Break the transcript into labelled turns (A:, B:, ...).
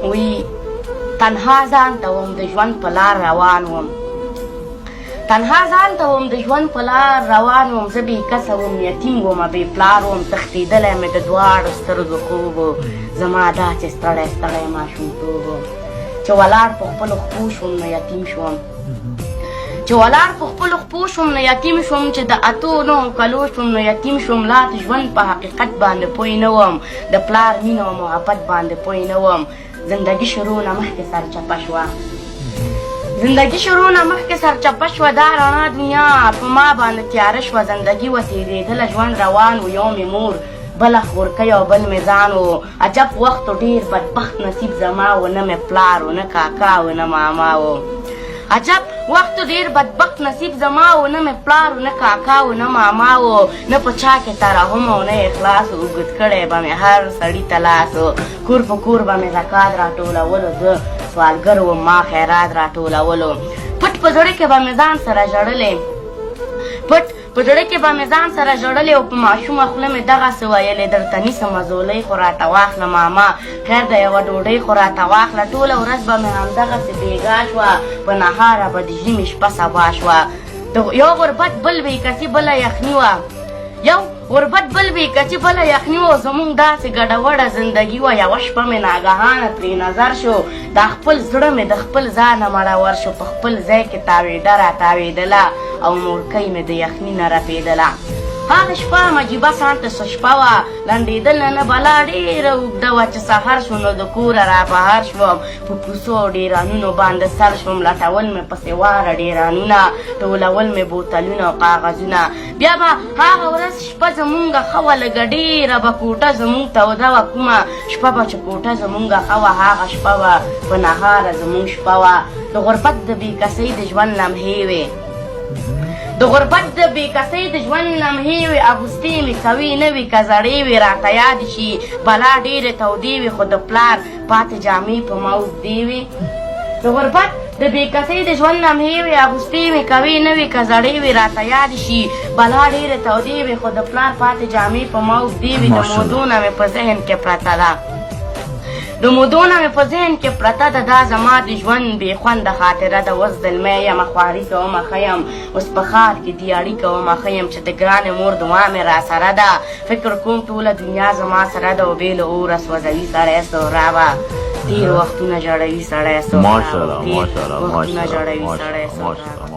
A: وی تنها ځان ته وم د ژوند په لار روان وم تنها ځان ته وم د ژوند په لار روان وم زه بې کسه وم یتیم ومه بې پلار وم تښتېدلی مې د دواړو سترګو خوب و زما داسې ستړی ستړی ماشومتوب و چې ولاړ په خپلو خپو شوم نو یتیم شوم چې ولاړ په خپلو خپو شوم نو یتیم شوم چې د اتو نهو کلو شوم نو یتیم شوم لا د ژوند په حقیقت باندې پوه نه وم د پلار مینه او محبت باندې پوه نه وم زندګي شروع نه مخکې سرچپه شوه زندگی شروع نه مخکې سرچپه شوه دا رڼا دنیا په ما باندې تیاره شوه زندګي وتېرېدله ژوند روان و یو مې مور بله خورکۍ او بل مې ځان و عجب وخت و ډېر بدبخت نصیب زما و نه مې پلار و نه کاکا و نه ماما و عجب وخت ډېر بدبخت نصیب زما و نه مې پلار و نه کاکا و نه ماما و نه په چا کې ترحم او نه اخلاص و اوږد کړی به مې هر سړي ته لاس و کور په کور به مې زکات راټولولو زه سوالګر وم ما خیرات راټولولو پټ په زړه کې به مې ځان سره ژړلې پټ په زړه کې به مې ځان سره ژړلې او په ماشومه خوله مې دغسې ویلې درته نیسمه زولۍ خو راته واخله ماما خیر د یوه ډوډۍ خو راته واخله ټوله ورځ به مې همدغسې بېګا شوه په نهاره به د ژمي شپه سبا شوه یو غربت بل بېکسي بله یخني وه یو غربت بل بېکچي بله یخني وه زمونږ داسې ګډوډه زندګي وه یوه شپه مې ناګهانه پرې نظر شو دا خپل زړه مې د خپل ځانه مړور شو په خپل ځای کې تاوېده راتاوېدله او مورکۍ مې د یخني نه رپېدله هغه شپه مجیبه سانته څه شپه وه لنډېدل نه بلا ډېره اوږده وه چې سهار شو نو د کوره رابهر شوم په کوڅو او ډېرانونو باندې سر شوم لټول مې پسې واره ډېرانونه ټولول مې بوتلونه او کاغذونه بیا به هغه ورځ شپه زمونږه ښه وه لږه ډېره به کوټه زمونږ توده وه کومه شپه به چې کوټه زمونږه ښه وه هغه شپه به په نهاره زمونږ شپه وه د غربت د بېکسۍ د ژوند لمحې وې د غربت د بېکسۍ د ژوند لمحې وې اغوستې مې کوي نه وي که زړې وې راته یادې شي بلا ډېرې تودې وې خو د پلار پاتې جامې په ما اوږدې وې د غربت د بېکسۍ د ژوند لمحې وې اغوستې مې کوي نه وي که زړې وې راته یادې شي بلا ډېرې تودې وې خو د پلار پاتې جامې په ما اوږدې وې د مودو نه مې په ذهن کې پرته ده د مودو نه مې په ذهن کې پرته ده دا زما د ژوند بې خونده خاطره ده اوس زلمی یمه خواري کومه ښه یم اوس په ښار کې دیاړي کومه ښه یم چې د ګرانې مور دعا مې را سره ده فکر کوم ټوله دنیا زما سره ده او بې له اوره سوځوي سړی سهرابه ډېر وختونه ژړوي سړی سهرابه ډېر وختونه ژړوي سړی سهرابه